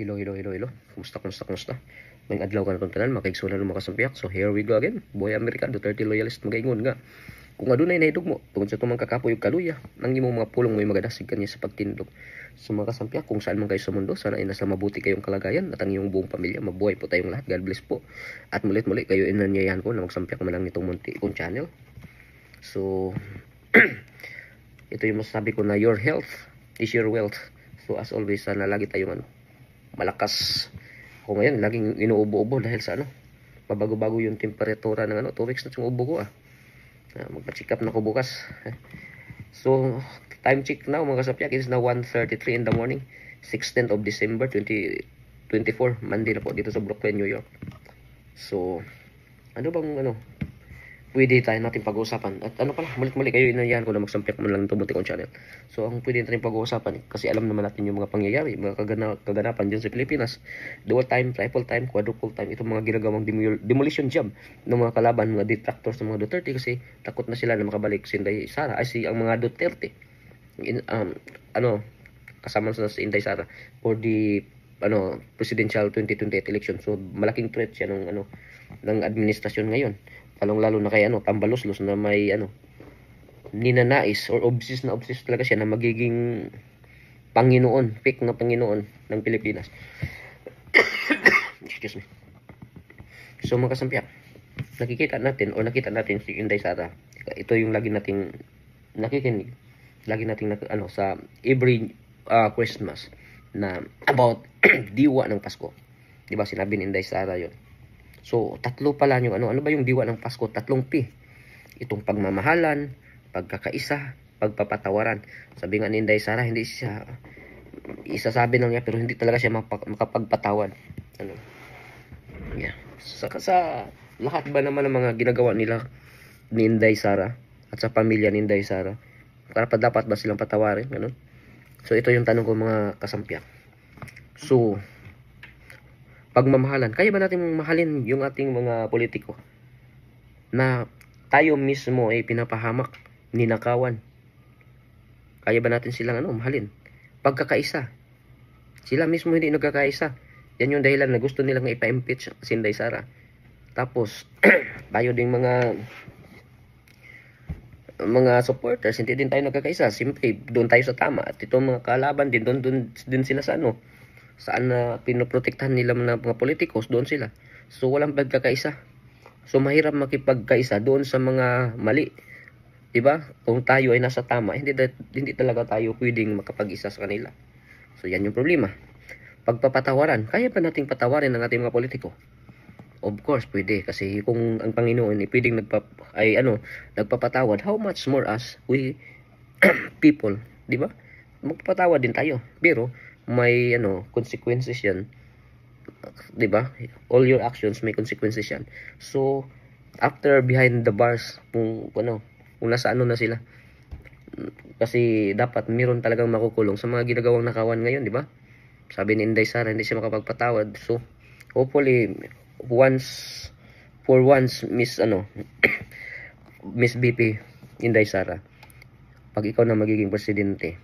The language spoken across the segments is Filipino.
Hello. Kumusta? May adlaw ka na itong tanan, makaigsunan ng makasampiak. So here we go again. Boy America, Duterte loyalist, magaingon nga. Kung adunay nahidog mo, tungkol sa tumang kakapoy og kaluya, ang imong mga pulong may magadasig kanya sa pagtindog. So mga kasampiak, kung saan man kayo sa mundo, sana ay nasa mabuti kayong kalagayan at ang iyong buong pamilya. Mabuhay po tayong lahat. God bless po. At mulit kayo inanyayahan ko na magsampiak man lang nitong munti kong channel. So, ito yung masasabi ko na your health is your wealth. So as always, sana lagi tayong malakas. Ako ngayon, laging inuubo-ubo dahil sa pabago-bago yung temperatura ng 2 weeks na yung ubo ko magpa-check up na ko bukas. So, time check now mga kasapyak, it is now 1:33 in the morning, 16th of December 2024, Monday na po dito sa Brooklyn, New York. So, ano bang pwede tayo natin pag-uusapan. At mulit kayo inayahan ko na magsampiak man lang itong munti kong channel. So, ang pwede natin pag-uusapan, kasi alam naman natin yung mga pangyayari, mga kaganapan dyan sa Pilipinas. Dual time, triple time, quadruple time, itong mga ginagawang demolition job ng mga kalaban, mga detractors ng mga Duterte, kasi takot na sila na makabalik si Inday Sara, ang mga Duterte. Kasama sa si Inday Sara for the presidential 2028 election. So, malaking threat siya ng administrasyon ngayon. Lalo na kay Tambaloslos na may ninanais or obsessed talaga siya na magiging Panginoon, fake na Panginoon ng Pilipinas. Excuse me. So mga kasampiak, nakita natin si Inday Sara. Ito yung lagi nating nakikinig. Lagi nating sa every Christmas na about diwa ng Pasko. 'Di ba sinabi ni Inday Sara 'yon? So, tatlo pala yung ano ba yung diwa ng Pasko? 3 P. Itong pagmamahalan, pagkakaisa, pagpapatawaran. Sabi nga ni Inday Sara, hindi siya isasabi lang niya, pero hindi talaga siya makapagpatawad. Yeah. Sa lahat ba naman ng mga ginagawa nila ni Inday Sara at sa pamilya ni Inday Sara, dapat ba silang patawarin? Ganun? So, ito yung tanong ko mga kasampiak. So, pagmamahalan. Kaya ba natin mahalin yung ating mga politiko na tayo mismo ay pinapahamak, ninakawan? Kaya ba natin silang mahalin? Pagkakaisa. Sila mismo hindi nagkakaisa. Yan yung dahilan na gusto nilang ipa-impeach si Inday Sara. Tapos, tayo ding mga supporters, hindi din tayo nagkakaisa. Siyempre, doon tayo sa tama. At itong mga kalaban din, doon din sila sa saan na pinoprotektahan nila mga politikos, doon sila. So, walang pagkakaisa. So, mahirap makipagkaisa doon sa mga mali. Diba? Kung tayo ay nasa tama, hindi talaga tayo pwedeng makapag-isa sa kanila. So, yan yung problema. Pagpapatawaran, kaya ba nating patawarin ang ating mga politiko? Of course, pwede. Kasi kung ang Panginoon ay pwedeng nagpapatawad, how much more us, we people, diba? Magpapatawad din tayo. Pero, may consequences yan, 'di ba? All your actions may consequences yan. So after behind the bars, kung nasa na sila, kasi dapat meron talagang makukulong sa mga ginagawang nakawan ngayon, 'di ba? Sabi ni Inday Sara, hindi siya makapagpatawad. So hopefully once Miss Miss BP Inday Sara, pag ikaw na magiging presidente,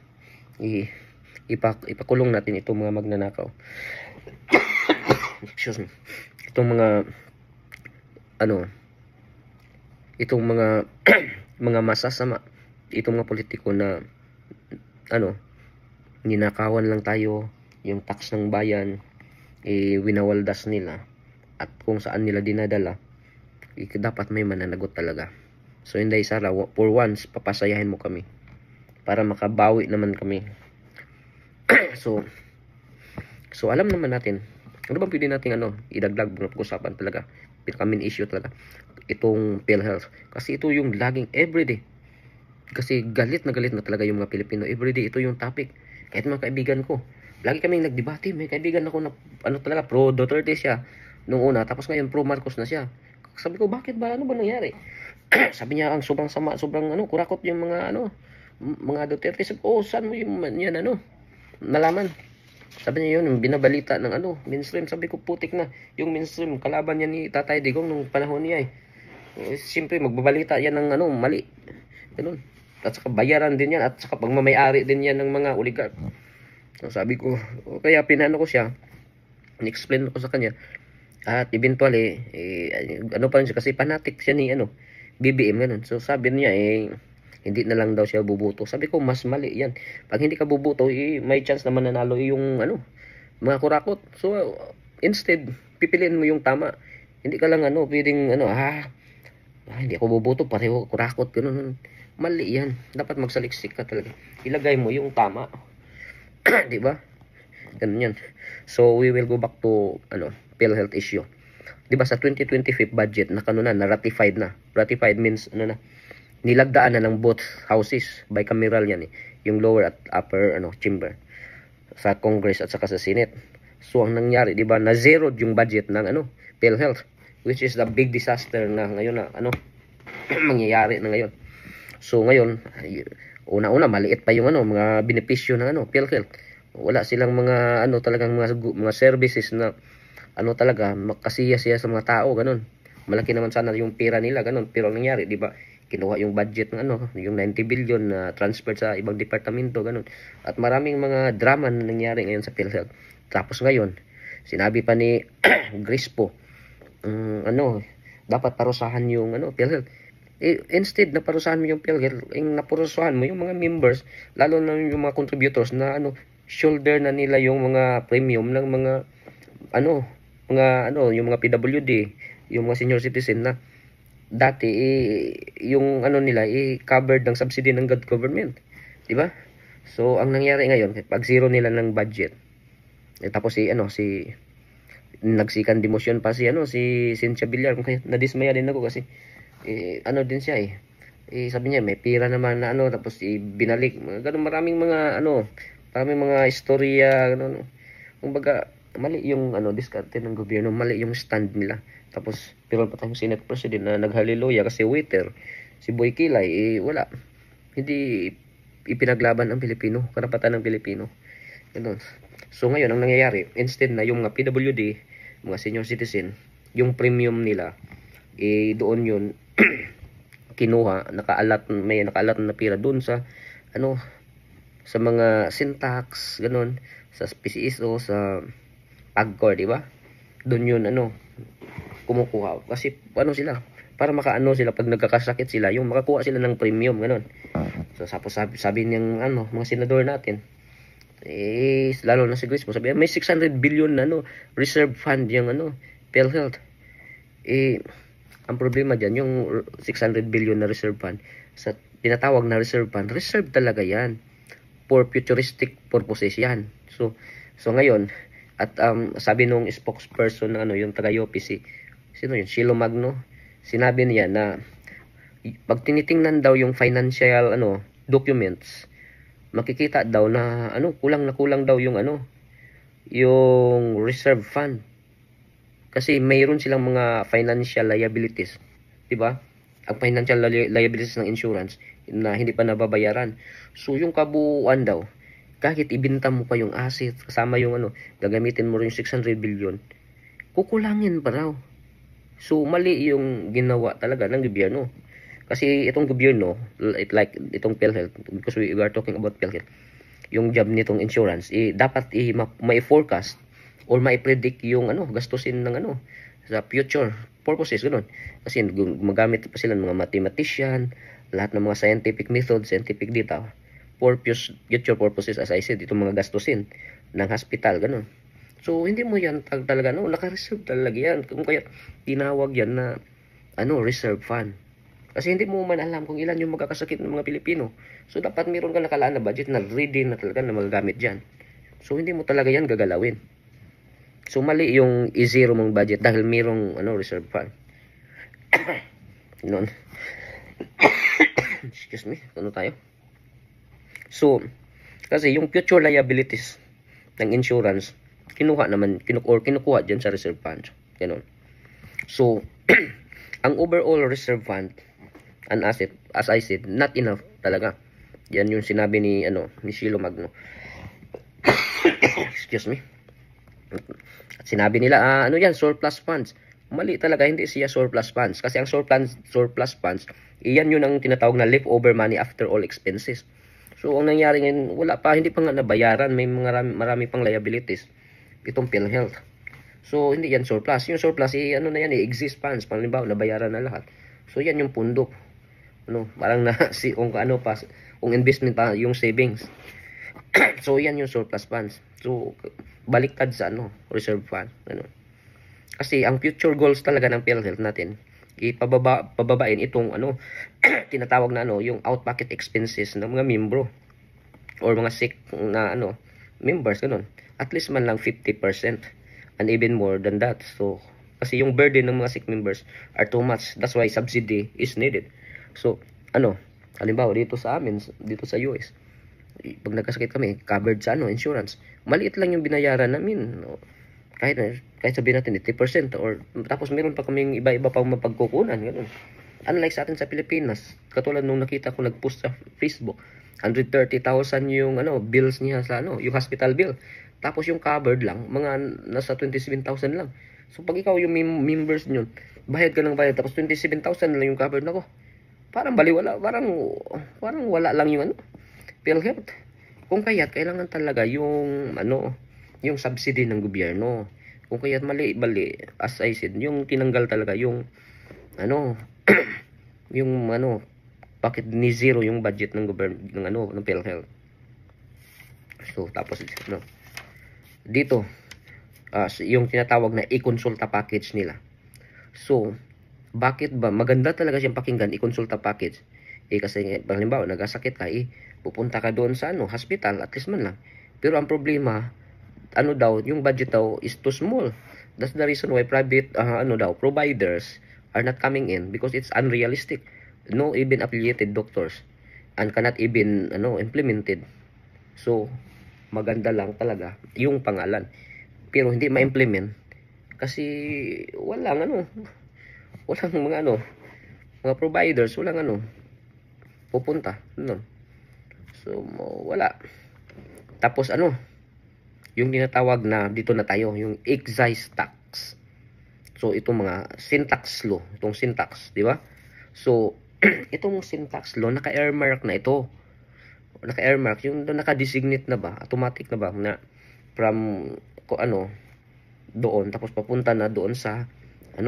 ipakulong natin itong mga magnanakaw. Excuse me. Itong mga itong mga mga masasama, itong mga politiko na ninakawan lang tayo, yung tax ng bayan winawaldas nila, at kung saan nila dinadala, dapat may mananagot talaga. So Inday Sara, for once papasayahin mo kami para makabawi naman kami. So alam naman natin, ano ba pwede natin idagdag na pag-usapan talaga, pinaka-main issue talaga, itong PhilHealth. Kasi ito yung laging everyday. Kasi galit na talaga yung mga Pilipino. Everyday ito yung topic. Kahit mga kaibigan ko, lagi kaming nagdebate. May kaibigan ako na talaga pro Duterte siya nung una, tapos ngayon pro Marcos na siya. Sabi ko, bakit ba? Ano ba nangyari? Sabi niya, ang sobrang sama, sobrang kurakot yung mga Duterte. Sabi ko, saan mo yan nalaman? Sabi niya yun, binabalita ng mainstream. Sabi ko, putik na. Yung mainstream, kalaban niya ni Tatay Digong nung panahon niya siyempre, magbabalita yan ng mali. Ganun. At saka bayaran din yan. At saka pagmamayari din yan ng mga oligarch. So, sabi ko, kaya pinano ko siya. Ni-explain ko sa kanya. At eventually, ano pa rin siya, kasi fanatic siya ni BBM, ganun. So sabi niya, hindi na lang daw siya bubuto. Sabi ko, mas mali yan. Pag hindi ka bubuto, may chance na mananalo yung mga kurakot. So instead, pipiliin mo yung tama. Hindi ka lang pwedeng hindi ako bubuto, pareho kurakot, ganun. Mali yan. Dapat magsaliksik ka talaga. Ilagay mo yung tama. Di ba? Ganun yan. So we will go back to PhilHealth issue. 'Di ba sa 2025 budget na ratified na. Ratified means nilagdaan na ng both houses, bicameral yan yung lower at upper chamber sa Congress at saka sa Senate. So ang nangyari, 'di ba, na zeroed yung budget ng PhilHealth, which is the big disaster na ngayon na mangyayari na ngayon. So ngayon, una-una maliit pa yung mga benepisyo ng PhilHealth. Wala silang mga talagang mga services na talaga makasiya-siya sa mga tao, ganun. Malaki naman sana yung pera nila, ganun. Pero ang nangyari, 'di ba? Kinuha yung budget ng yung 90 billion na transfer sa ibang departamento, ganun. At maraming mga drama na nangyari ngayon sa PhilHealth. Tapos ngayon, sinabi pa ni Grispo, dapat parusahan yung PhilHealth. Instead na parusahan mo yung PhilHealth, naparusahan mo yung mga members, lalo na yung mga contributors na shoulder na nila yung mga premium ng mga yung mga PWD, yung mga senior citizen na dati yung nila covered ng subsidy ng government, di ba? So ang nangyari ngayon, pag zero nila ng budget, tapos nagsikan demotion pa si Cynthia Villar, kaya nadismaya din ako kasi din siya sabi niya may pira naman na tapos binalik, ganun, maraming mga istorya, ganun. Kumbaga mali yung diskarte ng gobyerno, mali yung stand nila. Tapos pero pa tayong Senate President na naghaliluya kasi waiter si Boy Kilay, wala, hindi ipinaglaban ang Pilipino, karapatan ng Pilipino, ganun. So ngayon ang nangyayari, instead na yung mga PWD, mga senior citizen, yung premium nila doon yun kinuha, may nakaalat na pira doon sa sa mga syntax, ganun, sa PCSO, sa PAGCOR, di ba? Doon yun kumukuha. Kasi sila, para sila pag nagkakasakit sila, yung makakuha sila ng premium, ganun. So sabi niyang mga senador natin, lalo na si Grispo, sabi may 600 billion na reserve fund yung PhilHealth. Ang problema diyan, yung 600 billion na reserve fund, sa tinatawag na reserve fund, reserve talaga yan for futuristic purposes yan. So ngayon, at sabi nung spokesperson ng yung taga-UP, sino yun, Shilo Magno, sinabi niya na pag tinitingnan daw yung financial documents, makikita daw na kulang daw yung yung reserve fund. Kasi mayroon silang mga financial liabilities, 'di ba? Ang financial liabilities ng insurance na hindi pa nababayaran. So yung kabuuan daw, kahit ibenta mo pa yung asset kasama yung gagamitin mo rin yung 600 billion, kukulangin pa raw. So mali yung ginawa talaga ng gobyerno. Kasi itong gobyerno, like itong PhilHealth, because we are talking about PhilHealth, yung job nitong insurance, dapat may forecast or may predict yung gastusin ng sa future purposes, ganoon. Kasi gumagamit pa sila ng mga mathematician, lahat ng mga scientific methods, scientific data for future purposes, as I said, itong mga gastusin ng hospital, ganoon. So hindi mo yan talaga naka-reserve talaga yan. Kung kaya tinawag yan na reserve fund. Kasi hindi mo man alam kung ilan yung magkakasakit ng mga Pilipino. So dapat meron ka nakalaan na budget na ready na talaga na magagamit diyan. So hindi mo talaga yan gagalawin. So mali yung i-zero mong budget dahil mayroong reserve fund. Noon. Excuse me, tayo? So kasi yung future liabilities ng insurance kinukuha diyan sa reserve fund. Ganun. So ang overall reserve fund, an asset, as I said, not enough talaga. Yan yung sinabi ni Shilo Magno. Excuse me. At sinabi nila yan, surplus funds. Mali talaga, hindi siya surplus funds. Kasi ang surplus funds, iyan yun ang tinatawag na leftover money after all expenses. So ang nangyari ngayon, hindi pa nga nabayaran, may marami pang liabilities itong PhilHealth. So, hindi yan surplus. Yung surplus, ano na yan, exist funds. Palimbawa, nabayaran na lahat. So, yan yung pundo. Ano, parang na, kung ano pa, kung investment pa, yung savings. So, yan yung surplus funds. So, baliktad sa reserve fund. Kasi, ang future goals talaga ng PhilHealth natin, pababain itong, tinatawag na, yung out-pocket expenses ng mga membro or mga sick na, members, ganun. At least man lang 50%. And even more than that. So, kasi yung burden ng mga sick members are too much. That's why subsidy is needed. So, halimbawa dito sa amin, dito sa US, pag nagkasakit kami, covered sa insurance. Maliit lang yung binayaran namin. Kahit sabihin natin 80% or tapos meron pa kaming iba-iba pang mapagkukunan, ganun. Unlike sa atin sa Pilipinas, katulad nung nakita ko nag-post sa Facebook, 130,000 yung bills niya sa yung hospital bill. Tapos yung covered lang, mga nasa 27,000 lang. So pag ikaw yung members nyo, bayad ka ng bayad, tapos 27,000 lang yung covered na ko. Parang baliwala, parang wala lang yung PhilHealth. Kung kaya't kailangan talaga yung yung subsidy ng gobyerno. Kung kaya't mali, as I said, yung tinanggal talaga yung yung bakit ni zero yung budget ng gobyerno ng PhilHealth. So tapos dito yung tinatawag na i-consulta package nila. So bakit ba maganda talaga siyang pakinggan i-consulta package? Kasi halimbawa nagkasakit ka, pupunta ka doon sa hospital, at least man lang. Pero ang problema, yung budget daw is too small. That's the reason why private providers are not coming in, because it's unrealistic. No even affiliated doctors and cannot even implemented. So maganda lang talaga yung pangalan, pero hindi ma-implement kasi walang mga providers, walang pupunta so wala. Tapos yung tinatawag na dito na tayo, yung excise tax. So itong mga syntax law, itong syntax, di ba? So itong syntax law, naka-earmark na ito. Naka-earmark, yung naka-designate na ba, automatic na ba, na from doon, tapos papunta na doon sa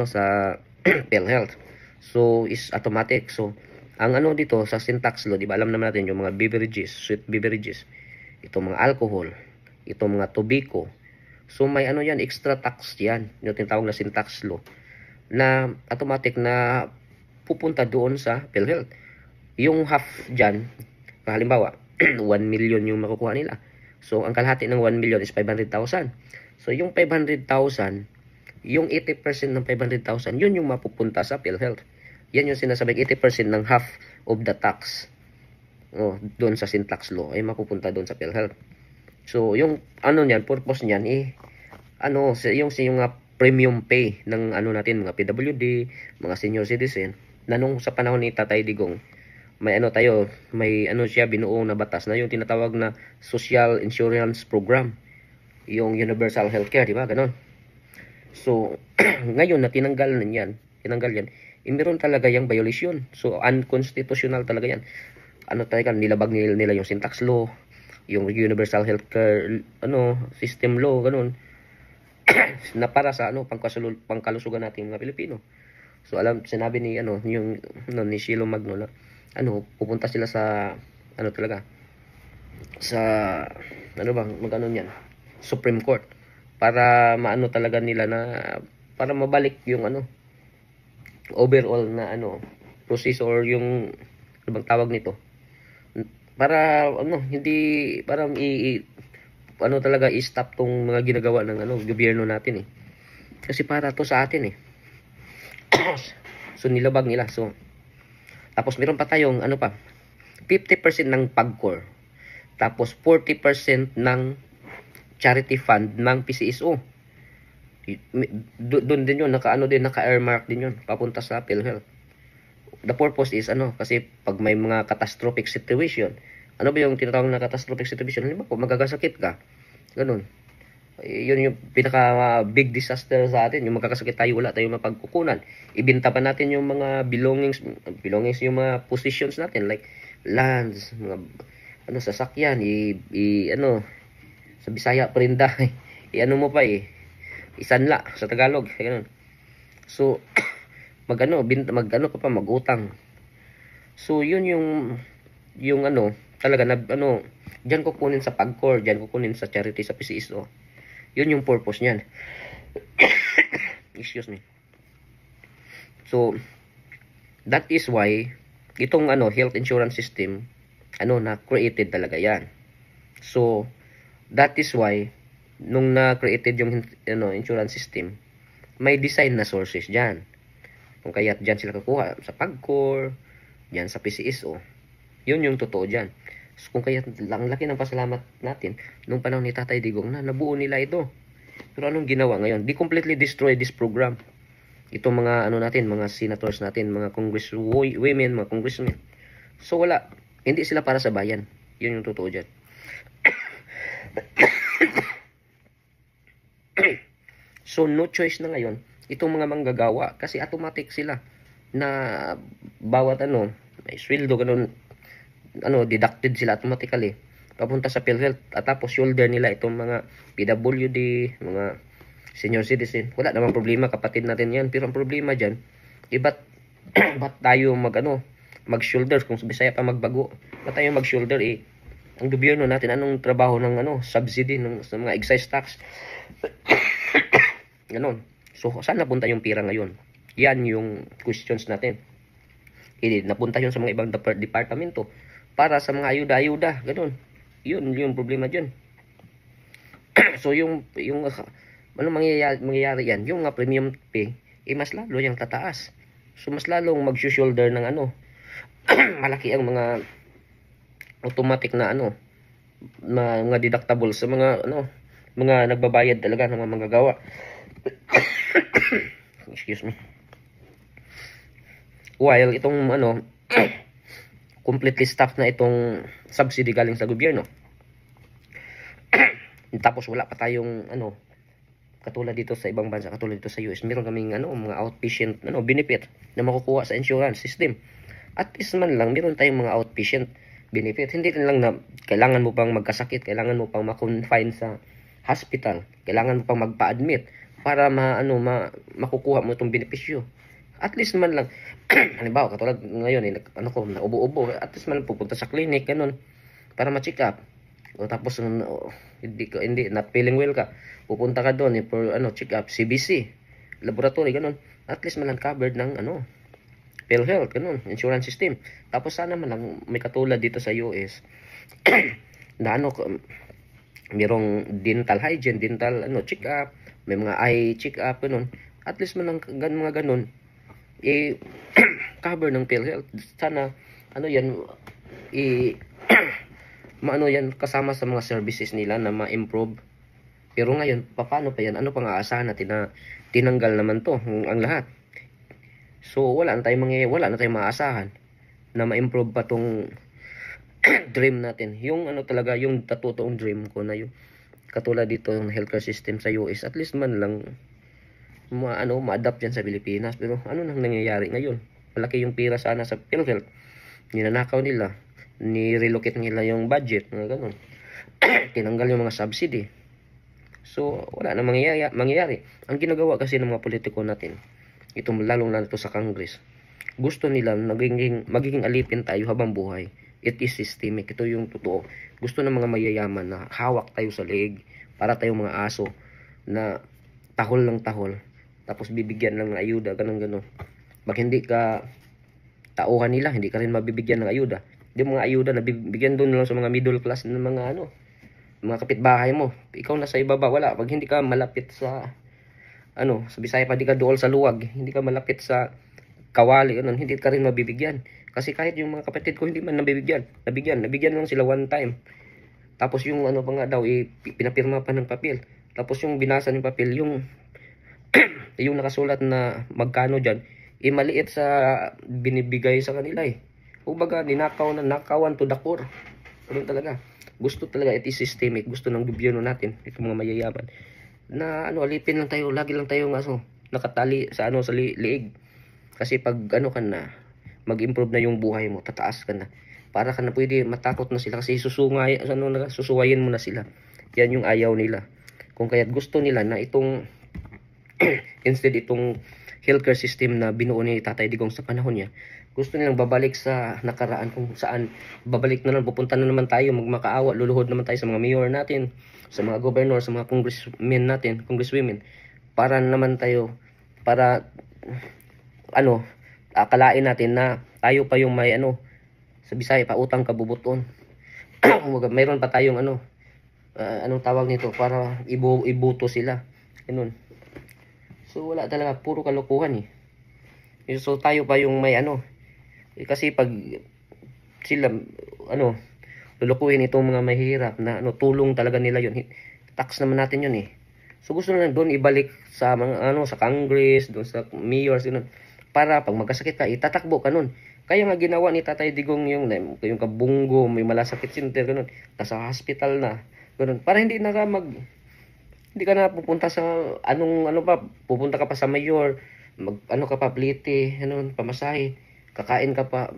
sa PhilHealth. So is automatic. So ang dito sa syntax law, di ba, alam naman natin yung mga beverages, sweet beverages, itong mga alcohol, itong mga tobacco. So may yan, extra tax yan, yung tinatawag na syntax law, na automatic na pupunta doon sa PhilHealth. Yung half dyan, halimbawa 1 million yung makukuha nila. So ang kalahati ng 1 million is 500,000. So yung 500,000, yung 80% ng 500,000, yun yung mapupunta sa PhilHealth. Yan yung sinasabing 80% ng half of the tax doon sa syntax law ay mapupunta doon sa PhilHealth. So yung niyan, purpose niyan yung premium pay ng natin, mga PWD, mga senior citizen, na nung sa panahon ni Tatay Digong, may siya binuong na batas na yung tinatawag na Social Insurance Program, yung Universal Healthcare, di ba? Ganon. So ngayon na tinanggal yan, meron talaga yung violation. So unconstitutional talaga yan. Talaga nilabag nila yung syntax law, yung Universal Healthcare system law, ganon. Na para sa pangkalusugan nating mga Pilipino. So sinabi ni ni Shilo Magno na pupunta sila sa talaga sa yan, Supreme Court, para talaga nila na para mabalik yung overall na process, or yung bang tawag nito, para hindi parang talaga i-stop tong mga ginagawa ng gobyerno natin kasi para to sa atin so nilabag nila. So tapos meron pa tayong 50% ng PAGCOR, tapos 40% ng charity fund ng PCSO. Doon din yun, naka-earmark din yun, papunta sa PhilHealth. The purpose is kasi pag may mga catastrophic situation, ba yung tinatawag na catastrophic situation? Halimbawa, kung magkakasakit ka, ganun. Yun yung pinaka big disaster sa atin, yung magkakasakit tayo, wala tayong mapagkukunan. Ibinta pa natin yung mga belongings, yung mga positions natin, like lands, mga sasakyan, sa Bisaya, perinda, mo pa isanla sa Tagalog, ganun. So magano ka pa magutang. So yun yung ano talaga na ano diyan kukunin sa Pagcor, diyan kukunin sa charity sa PCSO. Yun yung purpose niyan. Excuse me. So that is why itong ano health insurance system na created talaga yan. So that is why nung na-created yung insurance system, may design na sources diyan. Kung kaya diyan sila kukuha sa Pagcor, diyan sa PCSO. Yun yung totoo diyan. So, kung kaya lang laki ng pasalamat natin nung panahon ni Tatay Digong na nabuo nila ito. Pero anong ginawa ngayon? They completely destroy this program. Itong mga natin, mga senators natin, mga congresswomen, mga congressmen. So wala, hindi sila para sa bayan. Yun yung totoo diyan. So no choice na ngayon itong mga manggagawa kasi automatic sila na bawat may sweldo ganun deducted sila automatically papunta sa PhilHealth at tapos shoulder nila itong mga PWD, mga senior citizen. Wala namang problema, kapatid natin yan. Pero ang problema diyan, ba't tayo mag-shoulder kung sa Bisaya pa magbago? Ba't tayo mag-shoulder ang gobyerno natin anong trabaho ng subsidy sa mga excise tax? Ganon. So, saan napunta yung pira ngayon? Yan yung questions natin. Napunta yun sa mga ibang departamento para sa mga ayuda-ayuda. Ganon. Yun yung problema dyan. So, yung mangyayari yan? Yung premium pay, mas lalo yung tataas. So, mas lalong mag-shoulder ng malaki ang mga automatic na mga deductible sa mga mga nagbabayad talaga ng mga manggagawa. Excuse me. While itong completely staffed na itong subsidy galing sa gobyerno. Tapos wala pa tayong katulad dito sa ibang bansa, katulad dito sa US, meron kaming mga outpatient benefit na makukuha sa insurance system. At least man lang meron tayong mga outpatient benefit. Hindi lang na kailangan mo pang magkasakit, kailangan mo pang ma-confine sa hospital, kailangan mo pang magpa-admit para makukuha mo itong benepisyo. At least man lang halimbawa katulad ngayon naubo-ubo, at least man lang pupunta sa clinic ganun para ma-check up. O tapos hindi not feeling well ka, pupunta ka doon for check up, CBC, laboratory ganun. At least man lang covered ng PhilHealth ganun, insurance system. Tapos sana man lang may katulad dito sa US na merong dental hygiene, dental check up, may mga eye check up ganun. At least man lang mga ganun cover ng PhilHealth. Sana yan yan kasama sa mga services nila na ma-improve. Pero ngayon paano pa yan? Ano pang aasahan natin na tinanggal naman to ang lahat? So wala na tayong maasahan na ma-improve pa tong dream natin. Yung talaga yung totoong dream ko na yung katulad dito ng healthcare system sa US, at least man lang ma-adapt yan sa Pilipinas. Pero ano nang nangyayari ngayon? Malaki yung pira sana sa PhilHealth, ninanakaw nila, ni-relocate nila yung budget, mga ganun. Tinanggal yung mga subsidy. So wala na mangyayari. Ang ginagawa kasi ng mga politiko natin, itong lalong na ito sa Congress, gusto nila magiging alipin tayo habang buhay. It is systemic. Ito yung totoo. Gusto ng mga mayayaman na hawak tayo sa leeg para tayong mga aso na tahol ng tahol, tapos bibigyan ng ayuda, ganun. Pag hindi ka tauhan nila, hindi ka rin mabibigyan ng ayuda. Yung mga ayuda na bibigyan doon lang sa mga middle class na mga mga kapitbahay mo. Ikaw na sa ibaba, wala. Pag hindi ka malapit sa sa Bisaya pa, di ka dool sa luwag, hindi ka malapit sa kawali, hindi ka rin mabibigyan. Kasi kahit yung mga kapatid ko hindi man nabibigyan, nabigyan lang sila one time. Tapos yung pa nga daw, pinapirma pa ng papel. Tapos yung binasa ng papel, yung yung nakasulat na magkano dyan, maliit sa binibigay sa kanila Kumbaga, nakawan to the core. Ganun talaga. Gusto talaga, it is systemic. Gusto ng gobyerno natin, itong mga mayayaman, na alipin lang tayo, lagi lang tayo nakatali sa sa liig. Kasi pag ka na, mag-improve na yung buhay mo, tataas ka na. Para ka na pwede matakot na sila kasi susuwayin mo na sila. Yan yung ayaw nila. Kung kaya't gusto nila na itong Instead itong healthcare system na binuo ni Tatay Digong sa panahon niya, gusto nilang babalik sa nakaraan kung saan babalik na lang, pupunta na naman tayo, magmakaawa, luluhod naman tayo sa mga mayor natin, sa mga governor, sa mga congressmen natin, congresswomen, para naman tayo, para akalain natin na tayo pa yung may sa Bisaya pa utang kabubuton. Mayroon pa tayong anong tawag nito, para ibuto sila. Ganun. So wala talaga, puro kalokohan eh. So tayo pa yung may kasi pag sila lulukuhin itong mga mahihirap na tulong talaga nila yun. Tax naman natin yun eh. So gusto na doon ibalik sa mga sa Congress, doon sa mayors, ganun. Para pag magkasakit ka, itatakbo ka nun. Kaya nga ginawa ni Tatay Digong yung kabunggo, may malasakit center, ganun. Nasa hospital na, ganun. Para hindi ka na pupunta sa pupunta ka pa sa mayor, ka pa plite, pamasahe, kakain ka pa,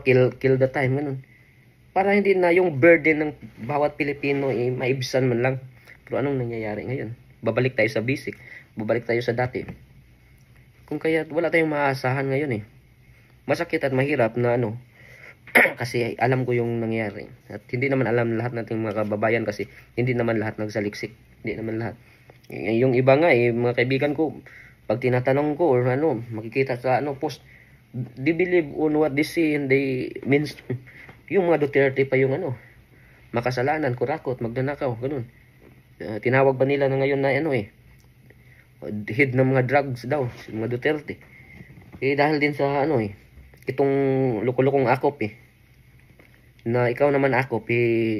kill the time, ganun. Para hindi na yung burden ng bawat Pilipino maibsan man lang. Pero anong nangyayari ngayon? Babalik tayo sa basic, babalik tayo sa dati. Kung kaya wala tayong maasahan ngayon eh. Masakit at mahirap na kasi alam ko yung nangyari. At hindi naman alam lahat nating mga kababayan kasi hindi naman lahat nagsaliksik. Hindi naman lahat. Yung iba nga mga kaibigan ko, pag tinatanong ko or makikita sa post, they believe on what they see and they means yung mga Duterte pa yung makasalanan, kurakot, magnanakaw, ganun. Tinawag ba nila na ngayon na head ng mga drugs daw, mga Duterte. Dahil din sa itong lukulukong akop na ikaw naman akop,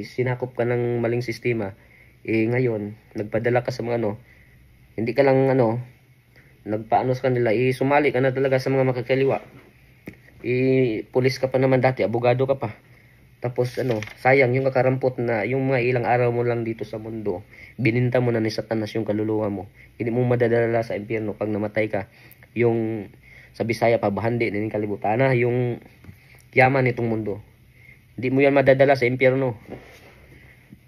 sinakop ka ng maling sistema. Ngayon, nagpadala ka sa mga hindi ka lang nagpaano sa kanila, sumali ka na talaga sa mga makakaliwa. Pulis ka pa naman dati, abogado ka pa. Tapos sayang yung kakarampot na yung mga ilang araw mo lang dito sa mundo, bininta mo na ni Satanas yung kaluluwa mo. Hindi mo madadala sa impyerno pag namatay ka. Yung sa Bisaya pa bahandi ng kalibutan yung yaman nitong mundo. Hindi mo yan madadala sa impyerno.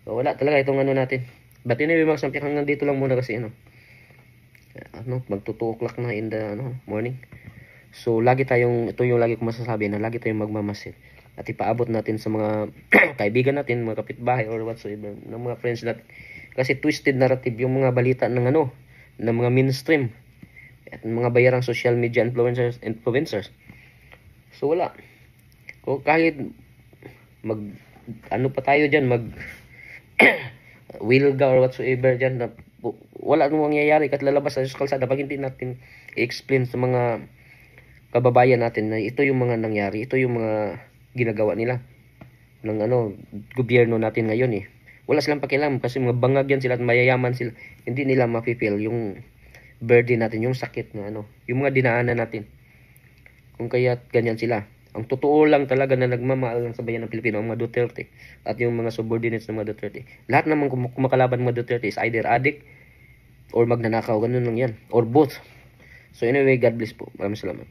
So, wala talaga itong natin. But anyway, Max, hanggang dito lang muna kasi magto 2 o'clock na in the morning. So ito yung lagi ko masasabi na lagi tayong magmamasid. At ipaabot natin sa mga kaibigan natin, mga kapitbahay or whatsoever, ng mga friends natin. Kasi twisted narrative yung mga balita ng ng mga mainstream at mga bayarang social media influencers. So wala. O kahit pa tayo dyan, wilga or whatsoever dyan, wala nang mangyayari kahit lalabas sa kalsada pag hindi natin i-explain sa mga kababayan natin na ito yung mga nangyari, ito yung mga ginagawa nila ng gobyerno natin ngayon Wala silang pakialam kasi mga bangag yan sila at mayayaman sila. Hindi nila mapipil yung burden natin, yung sakit na yung mga dinaanan natin. Kung kaya ganyan sila. Ang totoo lang talaga na nagmamahal sa bayan ng Pilipino ang mga Duterte at yung mga subordinates ng mga Duterte. Lahat naman kumakalaban ng mga Duterte is either addict or magnanakaw. Ganun lang yan. Or both. So anyway, God bless po. Maraming salamat.